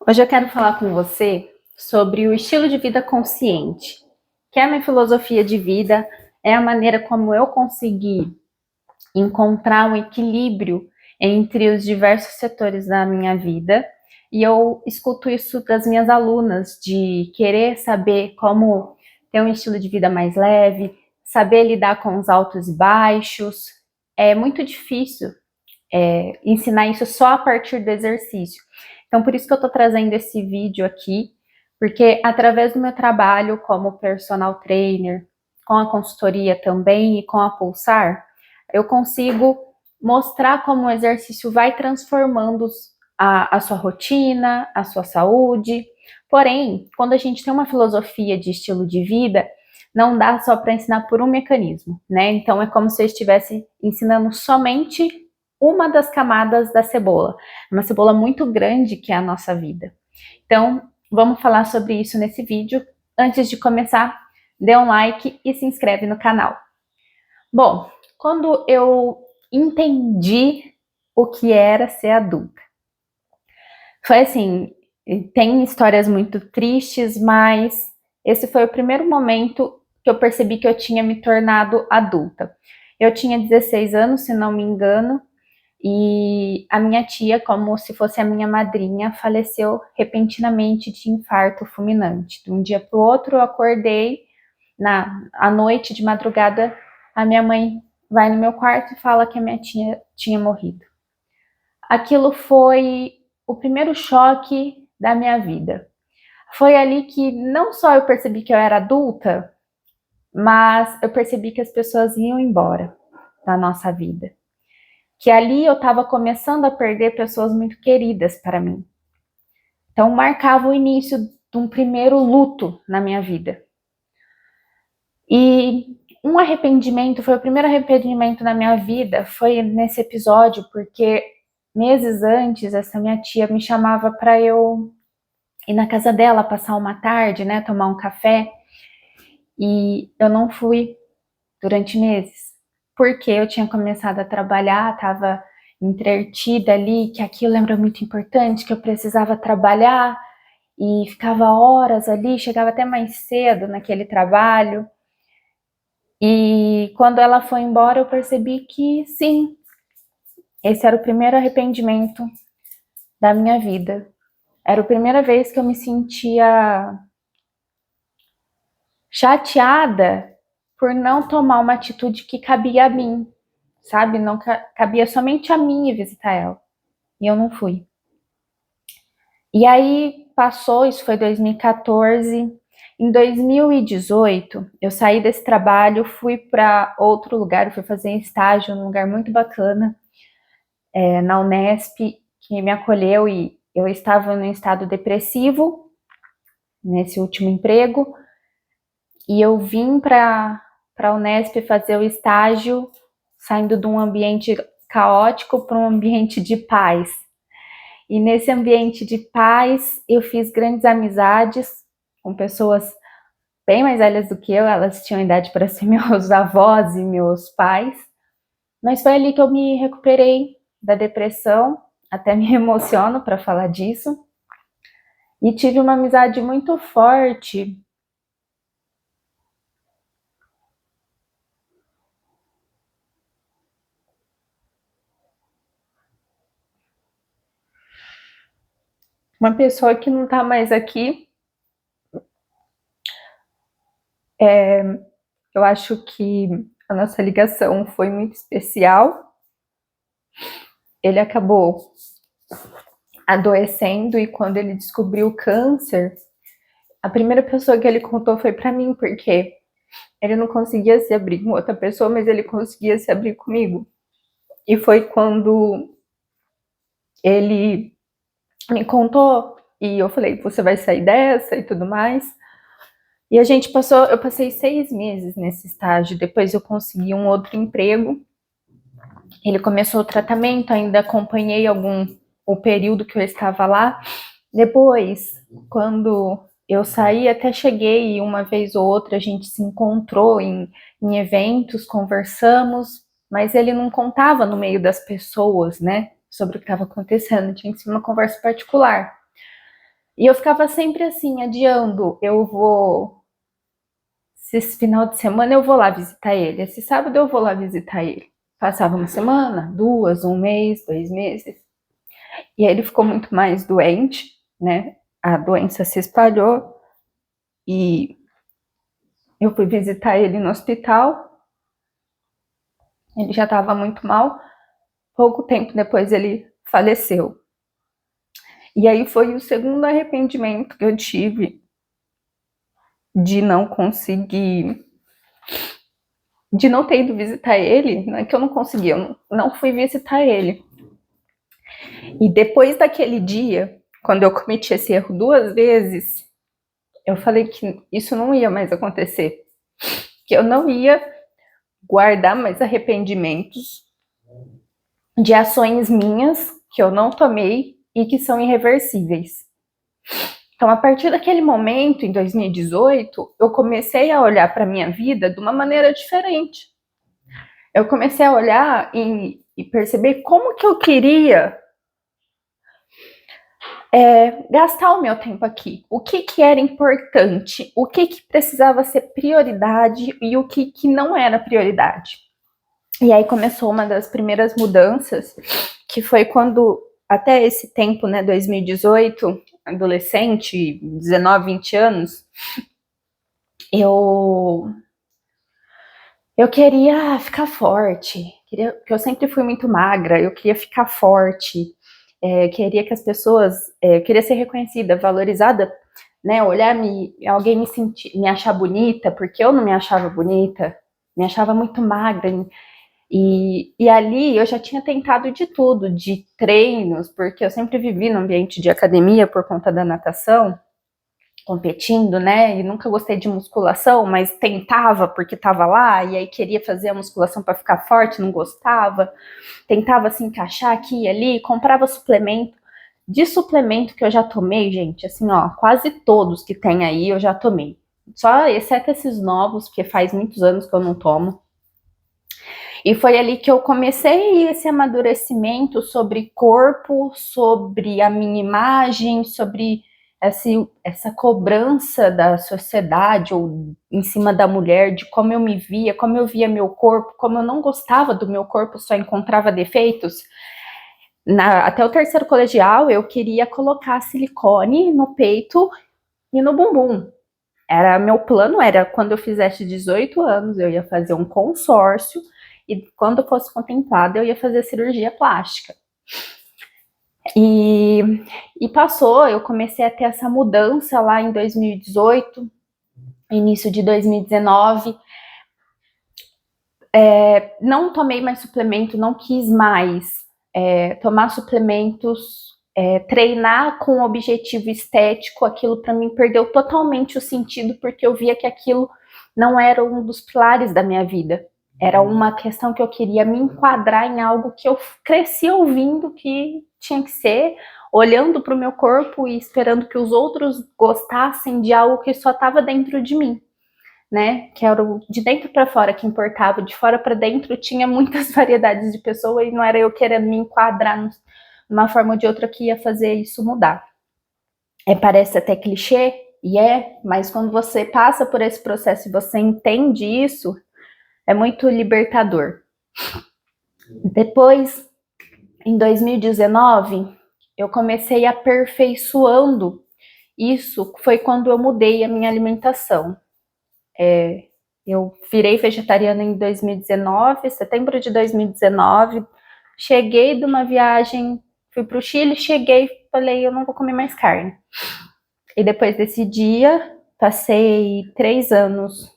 Hoje eu quero falar com você sobre o estilo de vida consciente, que é a minha filosofia de vida, é a maneira como eu consegui encontrar um equilíbrio entre os diversos setores da minha vida. E eu escuto isso das minhas alunas, de querer saber como ter um estilo de vida mais leve, saber lidar com os altos e baixos. É muito difícil ensinar isso só a partir do exercício. Então, por isso que eu estou trazendo esse vídeo aqui, porque através do meu trabalho como personal trainer, com a consultoria também e com a Pulsar, eu consigo mostrar como o exercício vai transformando a sua rotina, a sua saúde. Porém, quando a gente tem uma filosofia de estilo de vida, não dá só para ensinar por um mecanismo, né? Então é como se eu estivesse ensinando somente uma das camadas da cebola, uma cebola muito grande que é a nossa vida. Então, vamos falar sobre isso nesse vídeo. Antes de começar, dê um like e se inscreve no canal. Bom, quando eu entendi o que era ser adulta, foi assim, tem histórias muito tristes, mas esse foi o primeiro momento que eu percebi que eu tinha me tornado adulta. Eu tinha 16 anos, se não me engano, e a minha tia, como se fosse a minha madrinha, faleceu repentinamente de infarto fulminante. De um dia para o outro, eu acordei à noite, de madrugada, a minha mãe vai no meu quarto e fala que a minha tia tinha morrido. Aquilo foi o primeiro choque da minha vida. Foi ali que não só eu percebi que eu era adulta, mas eu percebi que as pessoas iam embora da nossa vida. Que ali eu estava começando a perder pessoas muito queridas para mim. Então marcava o início de um primeiro luto na minha vida. E um arrependimento, foi o primeiro arrependimento na minha vida, foi nesse episódio, porque meses antes essa minha tia me chamava para eu ir na casa dela, passar uma tarde, né, tomar um café, e eu não fui durante meses, porque eu tinha começado a trabalhar, estava entretida ali, que aquilo lembra muito importante, que eu precisava trabalhar, e ficava horas ali, chegava até mais cedo naquele trabalho. E quando ela foi embora, eu percebi que sim, esse era o primeiro arrependimento da minha vida. Era a primeira vez que eu me sentia chateada por não tomar uma atitude que cabia a mim, sabe? Não cabia somente a mim ir visitar ela. E eu não fui. E aí passou, isso foi 2014. Em 2018, eu saí desse trabalho, fui para outro lugar, fui fazer estágio num lugar muito bacana, na Unesp, que me acolheu, e eu estava em um estado depressivo nesse último emprego, e eu vim para a Unesp fazer o estágio, saindo de um ambiente caótico para um ambiente de paz. E nesse ambiente de paz, eu fiz grandes amizades com pessoas bem mais velhas do que eu, elas tinham idade para ser meus avós e meus pais, mas foi ali que eu me recuperei da depressão, até me emociono para falar disso, e tive uma amizade muito forte. Uma pessoa que não está mais aqui, eu acho que a nossa ligação foi muito especial. Ele acabou adoecendo, e quando ele descobriu o câncer, a primeira pessoa que ele contou foi para mim, porque ele não conseguia se abrir com outra pessoa, mas ele conseguia se abrir comigo. E foi quando ele me contou, e eu falei, você vai sair dessa e tudo mais. E eu passei 6 meses nesse estágio, depois eu consegui um outro emprego. Ele começou o tratamento, ainda acompanhei o período que eu estava lá. Depois, quando eu saí, até cheguei, uma vez ou outra a gente se encontrou em eventos, conversamos, mas ele não contava no meio das pessoas, né, sobre o que estava acontecendo, tinha que ser uma conversa particular. E eu ficava sempre assim, adiando, esse final de semana eu vou lá visitar ele, esse sábado eu vou lá visitar ele. Passava uma semana, duas, um mês, 2 meses, e aí ele ficou muito mais doente, né? A doença se espalhou e eu fui visitar ele no hospital. Ele já estava muito mal. Pouco tempo depois ele faleceu. E aí foi o segundo arrependimento que eu tive de não conseguir, de não ter ido visitar ele. Não é que eu não consegui, eu não fui visitar ele. E depois daquele dia, quando eu cometi esse erro 2 vezes, eu falei que isso não ia mais acontecer. Que eu não ia guardar mais arrependimentos de ações minhas que eu não tomei e que são irreversíveis. Então, a partir daquele momento, em 2018, eu comecei a olhar para a minha vida de uma maneira diferente. Eu comecei a olhar e perceber como que eu queria gastar o meu tempo aqui. O que era importante, o que precisava ser prioridade e o que não era prioridade. E aí começou uma das primeiras mudanças, que foi quando, até esse tempo, né, 2018, adolescente, 19, 20 anos, eu queria ficar forte, porque eu sempre fui muito magra, eu queria ficar forte, queria que as pessoas, queria ser reconhecida, valorizada, né, alguém me achar bonita, porque eu não me achava bonita, me achava muito magra, e ali eu já tinha tentado de tudo, de treinos, porque eu sempre vivi no ambiente de academia por conta da natação, competindo, né? E nunca gostei de musculação, mas tentava porque estava lá, e aí queria fazer a musculação para ficar forte, não gostava. Tentava se encaixar aqui e ali, comprava suplemento. De suplemento que eu já tomei, gente, assim, ó, quase todos que tem aí eu já tomei. Só exceto esses novos, porque faz muitos anos que eu não tomo. E foi ali que eu comecei esse amadurecimento sobre corpo, sobre a minha imagem, sobre essa cobrança da sociedade ou em cima da mulher, de como eu me via, como eu via meu corpo, como eu não gostava do meu corpo, só encontrava defeitos. Até o terceiro colegial, eu queria colocar silicone no peito e no bumbum. Meu plano era, quando eu fizesse 18 anos, eu ia fazer um consórcio e quando eu fosse contemplada, eu ia fazer cirurgia plástica. E passou, eu comecei a ter essa mudança lá em 2018, início de 2019. Não tomei mais suplemento, não quis mais tomar suplementos, treinar com objetivo estético, aquilo para mim perdeu totalmente o sentido, porque eu via que aquilo não era um dos pilares da minha vida. Era uma questão que eu queria me enquadrar em algo que eu cresci ouvindo que tinha que ser, olhando para o meu corpo e esperando que os outros gostassem de algo que só estava dentro de mim, né? Que era o de dentro para fora que importava, de fora para dentro tinha muitas variedades de pessoa e não era eu querendo me enquadrar numa forma ou de outra que ia fazer isso mudar. Parece até clichê, mas quando você passa por esse processo e você entende isso, é muito libertador. Depois, em 2019, eu comecei aperfeiçoando isso, foi quando eu mudei a minha alimentação. Eu virei vegetariana em 2019, setembro de 2019, cheguei de uma viagem, fui para o Chile, cheguei, falei, eu não vou comer mais carne. E depois desse dia, passei 2 anos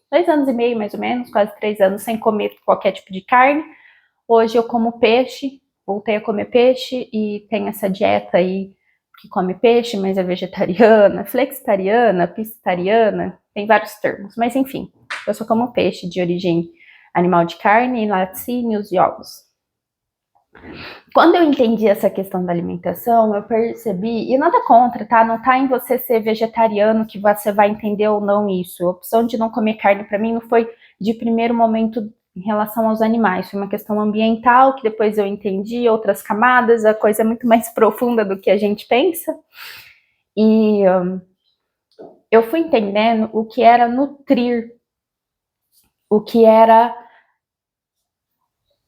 e meio mais ou menos, quase 3 anos sem comer qualquer tipo de carne. Hoje eu como peixe, voltei a comer peixe e tem essa dieta aí que come peixe, mas é vegetariana, flexitariana, piscitariana, tem vários termos, mas enfim, eu só como peixe de origem animal de carne, laticínios e ovos. Quando eu entendi essa questão da alimentação, eu percebi, e nada contra, tá? Não tá em você ser vegetariano que você vai entender ou não isso. A opção de não comer carne para mim não foi de primeiro momento em relação aos animais, foi uma questão ambiental que depois eu entendi, outras camadas, a coisa é muito mais profunda do que a gente pensa. E eu fui entendendo o que era nutrir, o que era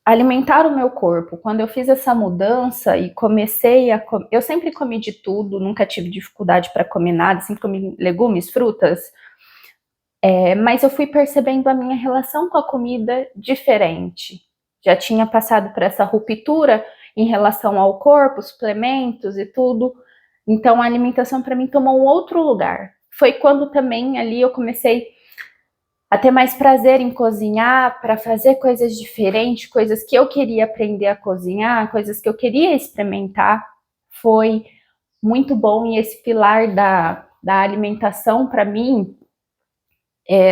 alimentar o meu corpo. Quando eu fiz essa mudança e comecei a comer, eu sempre comi de tudo, nunca tive dificuldade para comer nada, sempre comi legumes, frutas, mas eu fui percebendo a minha relação com a comida diferente. Já tinha passado por essa ruptura em relação ao corpo, suplementos e tudo, então a alimentação para mim tomou um outro lugar. Foi quando também ali eu comecei a ter mais prazer em cozinhar, para fazer coisas diferentes, coisas que eu queria aprender a cozinhar, coisas que eu queria experimentar. Foi muito bom, e esse pilar da alimentação, para mim,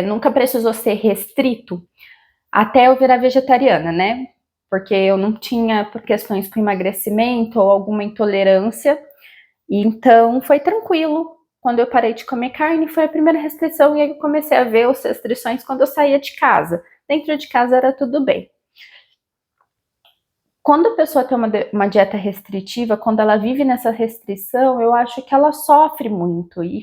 nunca precisou ser restrito até eu virar vegetariana, né? Porque eu não tinha, por questões com emagrecimento ou alguma intolerância, então foi tranquilo. Quando eu parei de comer carne, foi a primeira restrição, e aí eu comecei a ver as restrições quando eu saía de casa. Dentro de casa era tudo bem. Quando a pessoa tem uma dieta restritiva, quando ela vive nessa restrição, eu acho que ela sofre muito e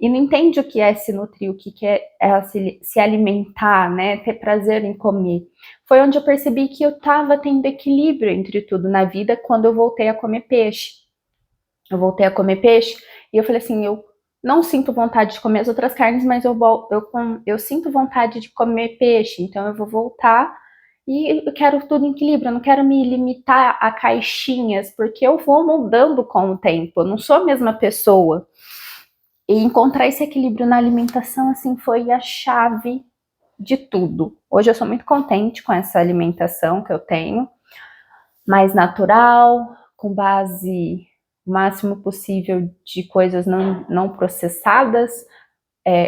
não entende o que é se nutrir, o que é ela se alimentar, né, ter prazer em comer. Foi onde eu percebi que eu estava tendo equilíbrio entre tudo na vida quando eu voltei a comer peixe. Eu voltei a comer peixe e eu falei assim, eu não sinto vontade de comer as outras carnes, mas eu sinto vontade de comer peixe, então eu vou voltar e eu quero tudo em equilíbrio, eu não quero me limitar a caixinhas, porque eu vou mudando com o tempo, eu não sou a mesma pessoa. E encontrar esse equilíbrio na alimentação, assim, foi a chave de tudo. Hoje eu sou muito contente com essa alimentação que eu tenho, mais natural, com base o máximo possível de coisas não processadas.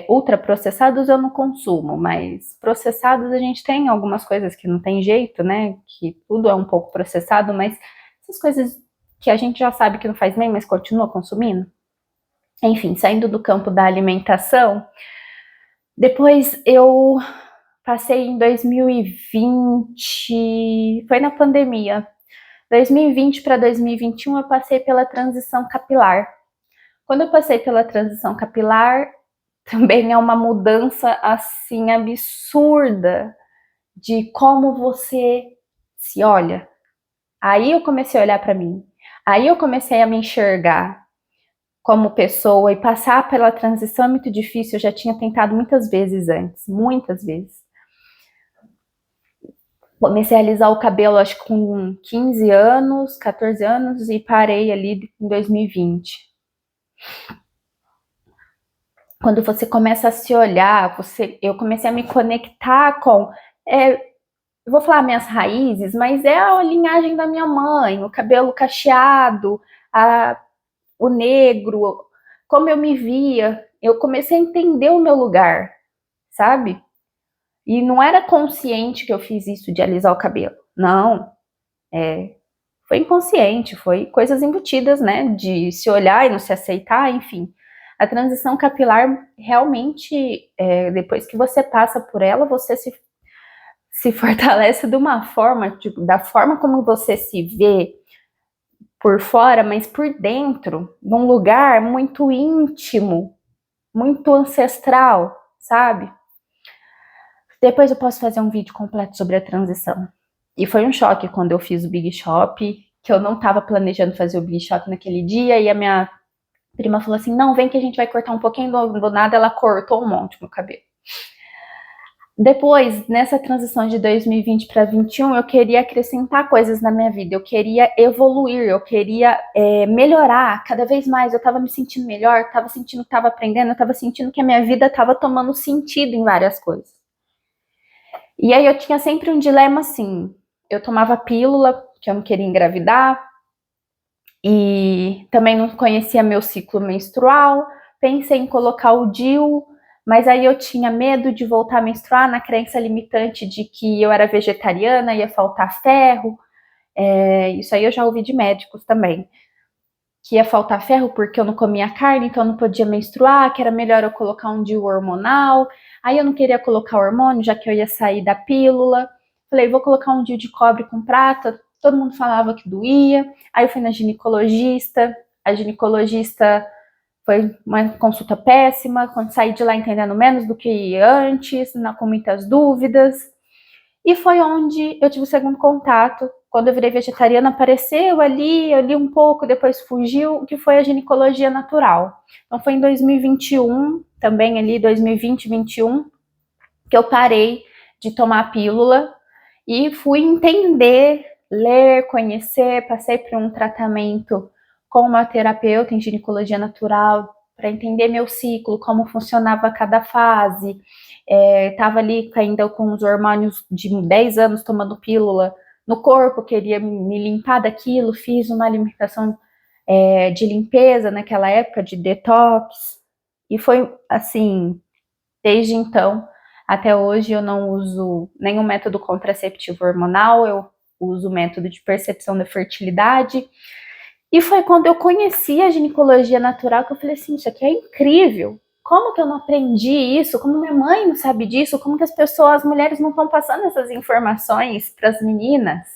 Ultraprocessados eu não consumo, mas processados a gente tem algumas coisas que não tem jeito, né? Que tudo é um pouco processado, mas essas coisas que a gente já sabe que não faz bem, mas continua consumindo. Enfim, saindo do campo da alimentação, depois eu passei em 2020, foi na pandemia. 2020 para 2021 eu passei pela transição capilar. Quando eu passei pela transição capilar, também é uma mudança assim absurda de como você se olha. Aí eu comecei a olhar para mim. Aí eu comecei a me enxergar como pessoa, e passar pela transição é muito difícil. Eu já tinha tentado muitas vezes antes, muitas vezes. Comecei a alisar o cabelo, acho que com 15 anos, 14 anos, e parei ali em 2020. Quando você começa a se olhar, eu comecei a me conectar com... eu vou falar minhas raízes, mas é a linhagem da minha mãe, o cabelo cacheado, o negro, como eu me via. Eu comecei a entender o meu lugar, sabe? E não era consciente que eu fiz isso de alisar o cabelo. Não. Foi inconsciente, foi coisas embutidas, né? De se olhar e não se aceitar, enfim. A transição capilar realmente, depois que você passa por ela, você se fortalece de uma forma, tipo, da forma como você se vê por fora, mas por dentro, num lugar muito íntimo, muito ancestral, sabe? Depois eu posso fazer um vídeo completo sobre a transição. E foi um choque quando eu fiz o Big Shop, que eu não estava planejando fazer o Big Shop naquele dia, e a minha prima falou assim, não, vem que a gente vai cortar um pouquinho, do nada ela cortou um monte no cabelo. Depois, nessa transição de 2020 para 2021, eu queria acrescentar coisas na minha vida, eu queria evoluir, eu queria melhorar cada vez mais. Eu estava me sentindo melhor, estava sentindo que estava aprendendo, eu estava sentindo que a minha vida estava tomando sentido em várias coisas. E aí eu tinha sempre um dilema assim, eu tomava pílula, que eu não queria engravidar, e também não conhecia meu ciclo menstrual, pensei em colocar o DIU, mas aí eu tinha medo de voltar a menstruar na crença limitante de que eu era vegetariana, ia faltar ferro. Isso aí eu já ouvi de médicos também, que ia faltar ferro porque eu não comia carne, então eu não podia menstruar, que era melhor eu colocar um DIU hormonal. Aí eu não queria colocar hormônio, já que eu ia sair da pílula. Falei, vou colocar um DIU de cobre com prata. Todo mundo falava que doía. Aí eu fui na ginecologista, a ginecologista Foi uma consulta péssima, quando saí de lá entendendo menos do que antes, com muitas dúvidas. E foi onde eu tive o segundo contato. Quando eu virei vegetariana, apareceu ali, eu li um pouco, depois fugiu, que foi a ginecologia natural. Então foi em 2021, também ali, 2020, 2021, que eu parei de tomar a pílula e fui entender, ler, conhecer, passei por um tratamento com uma terapeuta em ginecologia natural para entender meu ciclo, como funcionava cada fase. Estava ali ainda com os hormônios de 10 anos tomando pílula no corpo, queria me limpar daquilo, fiz uma alimentação de limpeza naquela época, de detox, e foi assim, desde então até hoje eu não uso nenhum método contraceptivo hormonal, eu uso o método de percepção da fertilidade. E foi quando eu conheci a ginecologia natural que eu falei assim, isso aqui é incrível. Como que eu não aprendi isso? Como minha mãe não sabe disso? Como que as mulheres não estão passando essas informações para as meninas?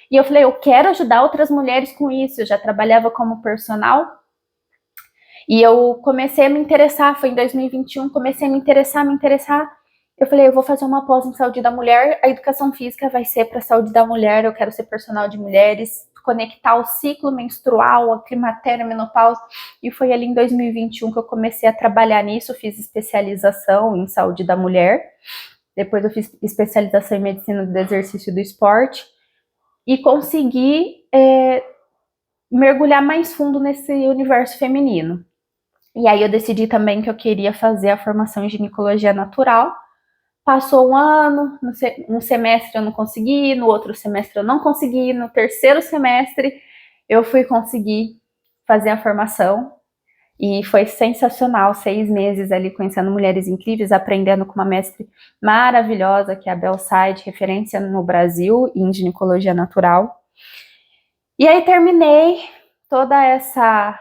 E eu falei, eu quero ajudar outras mulheres com isso. Eu já trabalhava como personal e eu comecei a me interessar, foi em 2021, comecei a me interessar. Eu falei, eu vou fazer uma pós em saúde da mulher, a educação física vai ser para a saúde da mulher, eu quero ser personal de mulheres, conectar o ciclo menstrual, a climatéria, a menopausa, e foi ali em 2021 que eu comecei a trabalhar nisso, fiz especialização em saúde da mulher, depois eu fiz especialização em medicina do exercício e do esporte, e consegui mergulhar mais fundo nesse universo feminino. E aí eu decidi também que eu queria fazer a formação em ginecologia natural. Passou um ano, um semestre eu não consegui, no outro semestre eu não consegui, no terceiro semestre eu fui conseguir fazer a formação. E foi sensacional, 6 meses ali conhecendo mulheres incríveis, aprendendo com uma mestre maravilhosa, que é a Bel Said, referência no Brasil em ginecologia natural. E aí terminei toda essa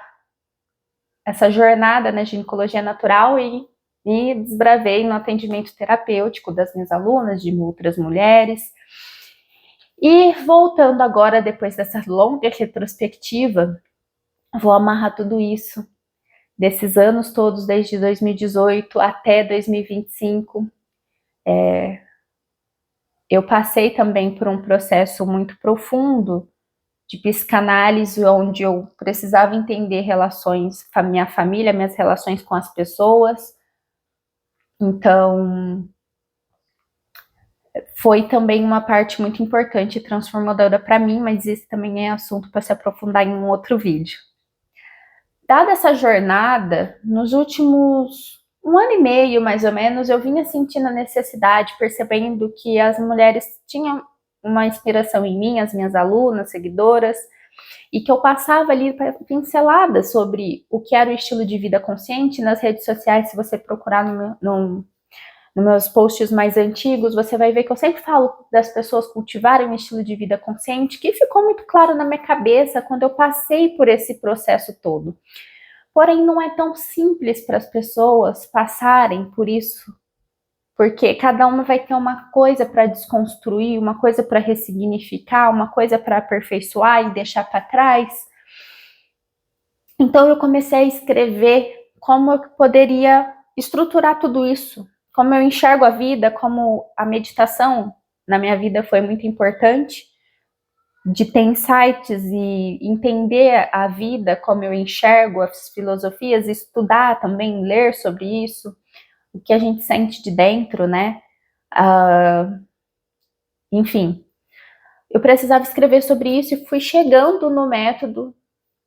jornada na ginecologia natural e desbravei no atendimento terapêutico das minhas alunas, de outras mulheres. E voltando agora, depois dessa longa retrospectiva, vou amarrar tudo isso, desses anos todos, desde 2018 até 2025. Eu passei também por um processo muito profundo de psicanálise, onde eu precisava entender relações, minha família, minhas relações com as pessoas. Então, foi também uma parte muito importante e transformadora para mim, mas esse também é assunto para se aprofundar em um outro vídeo. Dada essa jornada, nos últimos 1 ano e meio, mais ou menos, eu vinha sentindo a necessidade, percebendo que as mulheres tinham uma inspiração em mim, as minhas alunas, seguidoras, e que eu passava ali pinceladas sobre o que era o estilo de vida consciente nas redes sociais. Se você procurar nos meus posts mais antigos, você vai ver que eu sempre falo das pessoas cultivarem um estilo de vida consciente, que ficou muito claro na minha cabeça quando eu passei por esse processo todo. Porém, não é tão simples para as pessoas passarem por isso, porque cada uma vai ter uma coisa para desconstruir, uma coisa para ressignificar, uma coisa para aperfeiçoar e deixar para trás. Então eu comecei a escrever como eu poderia estruturar tudo isso, como eu enxergo a vida, como a meditação na minha vida foi muito importante, de ter insights e entender a vida, como eu enxergo as filosofias, estudar também, ler sobre isso, o que a gente sente de dentro, né? Enfim, eu precisava escrever sobre isso e fui chegando no método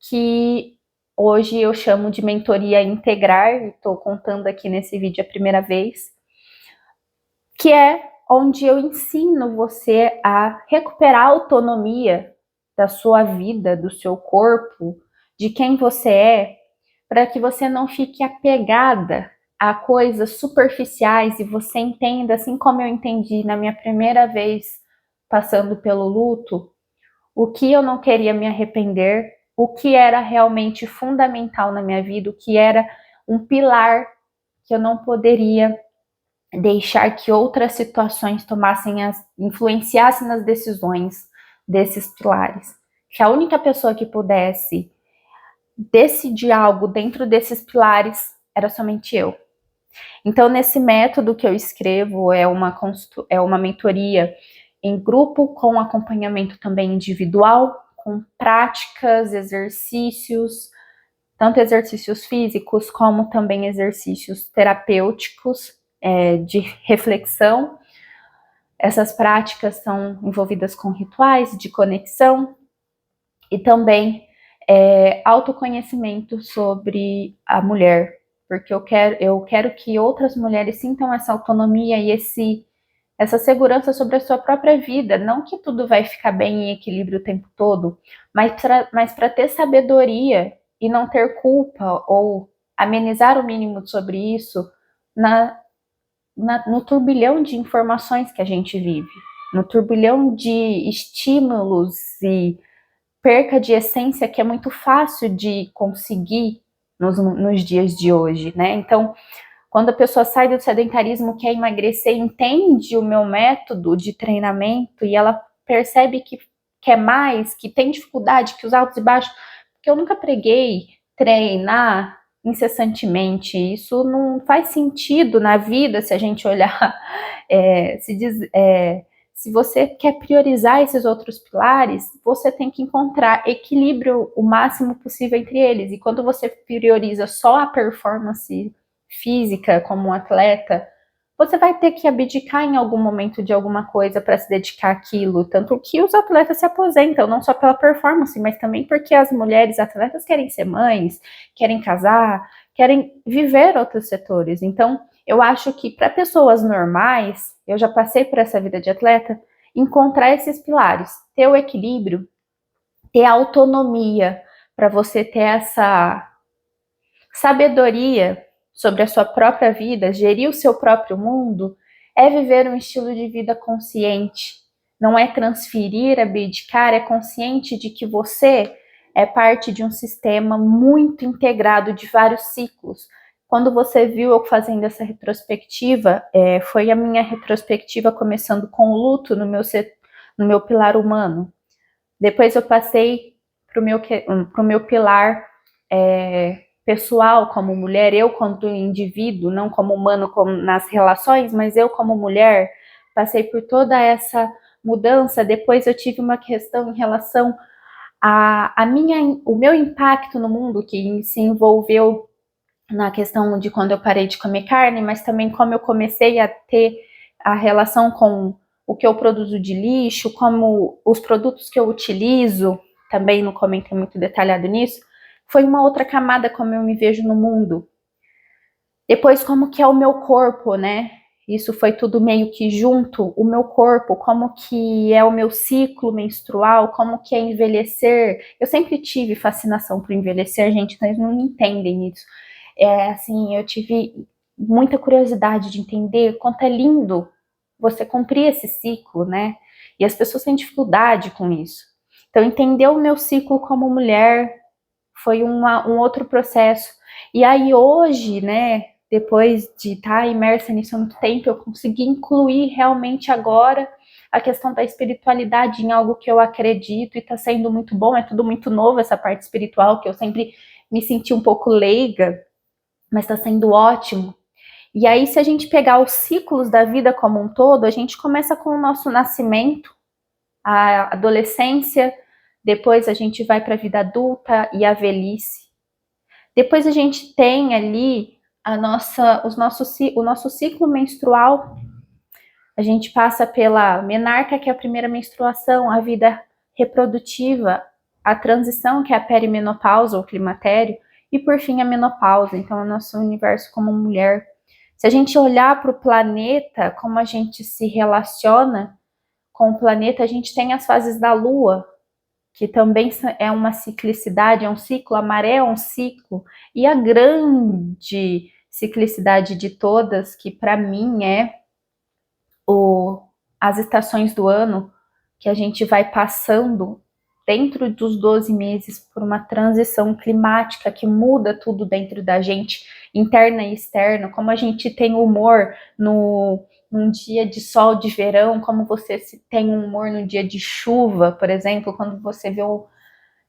que hoje eu chamo de mentoria integrar, estou contando aqui nesse vídeo a primeira vez, que é onde eu ensino você a recuperar a autonomia da sua vida, do seu corpo, de quem você é, para que você não fique apegada a coisas superficiais e você entenda, assim como eu entendi na minha primeira vez passando pelo luto, o que eu não queria me arrepender, o que era realmente fundamental na minha vida, o que era um pilar que eu não poderia deixar que outras situações influenciassem nas decisões desses pilares. Que a única pessoa que pudesse decidir algo dentro desses pilares era somente eu. Então, nesse método que eu escrevo, é uma mentoria em grupo, com acompanhamento também individual, com práticas, exercícios, tanto exercícios físicos como também exercícios terapêuticos, de reflexão. Essas práticas são envolvidas com rituais de conexão e também autoconhecimento sobre a mulher, porque eu quero que outras mulheres sintam essa autonomia e essa segurança sobre a sua própria vida. Não que tudo vai ficar bem em equilíbrio o tempo todo, mas para ter sabedoria e não ter culpa ou amenizar o mínimo sobre isso no turbilhão de informações que a gente vive, no turbilhão de estímulos e perca de essência que é muito fácil de conseguir nos dias de hoje, né? Então, quando a pessoa sai do sedentarismo, quer emagrecer, entende o meu método de treinamento e ela percebe que quer mais, que tem dificuldade, que os altos e baixos, porque eu nunca preguei treinar incessantemente. Isso não faz sentido na vida se a gente olhar, se você quer priorizar esses outros pilares, você tem que encontrar equilíbrio o máximo possível entre eles. E quando você prioriza só a performance física como um atleta, você vai ter que abdicar em algum momento de alguma coisa para se dedicar àquilo. Tanto que os atletas se aposentam, não só pela performance, mas também porque as mulheres atletas querem ser mães, querem casar, querem viver outros setores. Então, eu acho que para pessoas normais, eu já passei por essa vida de atleta, encontrar esses pilares, ter o equilíbrio, ter autonomia, para você ter essa sabedoria sobre a sua própria vida, gerir o seu próprio mundo, é viver um estilo de vida consciente. Não é transferir, abdicar, é consciente de que você é parte de um sistema muito integrado de vários ciclos. Quando você viu eu fazendo essa retrospectiva, foi a minha retrospectiva começando com o luto no meu pilar humano. Depois eu passei para o meu pilar pessoal como mulher, eu como indivíduo, não como humano como nas relações, mas eu como mulher passei por toda essa mudança. Depois eu tive uma questão em relação o meu impacto no mundo, que se envolveu na questão de quando eu parei de comer carne, mas também como eu comecei a ter a relação com o que eu produzo de lixo, como os produtos que eu utilizo, também não comentei muito detalhado nisso, foi uma outra camada como eu me vejo no mundo. Depois, como que é o meu corpo, né? Isso foi tudo meio que junto, o meu corpo, como que é o meu ciclo menstrual, como que é envelhecer. Eu sempre tive fascinação por envelhecer, gente, mas não entendem isso. Assim, eu tive muita curiosidade de entender quanto é lindo você cumprir esse ciclo, né? E as pessoas têm dificuldade com isso. Então, entender o meu ciclo como mulher foi um outro processo. E aí hoje, né, depois de estar imersa nisso há muito tempo, eu consegui incluir realmente agora a questão da espiritualidade em algo que eu acredito e está sendo muito bom. É tudo muito novo, essa parte espiritual, que eu sempre me senti um pouco leiga, mas está sendo ótimo. E aí, se a gente pegar os ciclos da vida como um todo, a gente começa com o nosso nascimento, a adolescência, depois a gente vai para a vida adulta e a velhice. Depois a gente tem ali o nosso ciclo menstrual. A gente passa pela menarca, que é a primeira menstruação, a vida reprodutiva, a transição, que é a perimenopausa ou climatério, e por fim a menopausa. Então, o nosso universo como mulher. Se a gente olhar para o planeta, como a gente se relaciona com o planeta, a gente tem as fases da Lua, que também é uma ciclicidade, é um ciclo, a maré é um ciclo, e a grande ciclicidade de todas, que para mim é as estações do ano, que a gente vai passando dentro dos 12 meses por uma transição climática que muda tudo dentro da gente, interna e externa, como a gente tem humor num dia de sol de verão, como você tem um humor no dia de chuva, por exemplo, quando você vê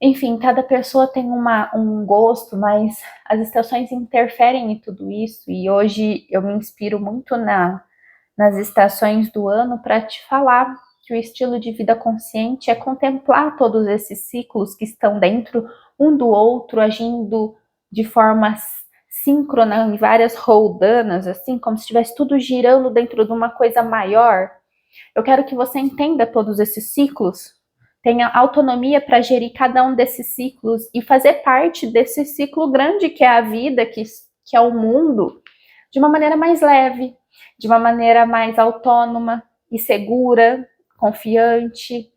Enfim, cada pessoa tem um gosto, mas as estações interferem em tudo isso, e hoje eu me inspiro muito nas estações do ano para te falar que o estilo de vida consciente é contemplar todos esses ciclos que estão dentro um do outro, agindo de forma síncrona em várias roldanas, assim, como se estivesse tudo girando dentro de uma coisa maior. Eu quero que você entenda todos esses ciclos, tenha autonomia para gerir cada um desses ciclos e fazer parte desse ciclo grande que é a vida, que é o mundo, de uma maneira mais leve, de uma maneira mais autônoma e segura, confiante.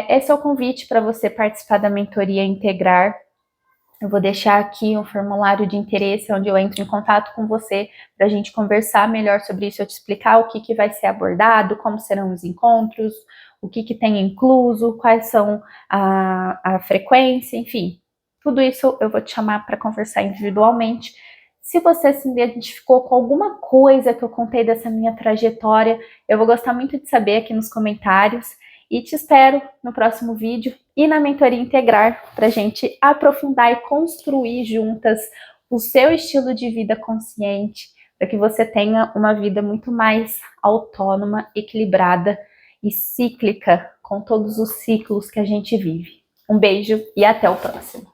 Esse é o convite para você participar da mentoria Integrar. Eu vou deixar aqui um formulário de interesse onde eu entro em contato com você para a gente conversar melhor sobre isso, eu te explicar o que vai ser abordado, como serão os encontros, o que tem incluso, quais são a frequência, enfim. Tudo isso eu vou te chamar para conversar individualmente. Se você se identificou com alguma coisa que eu contei dessa minha trajetória, eu vou gostar muito de saber aqui nos comentários. E te espero no próximo vídeo e na mentoria Integrar para a gente aprofundar e construir juntas o seu estilo de vida consciente, para que você tenha uma vida muito mais autônoma, equilibrada e cíclica, com todos os ciclos que a gente vive. Um beijo e até o próximo.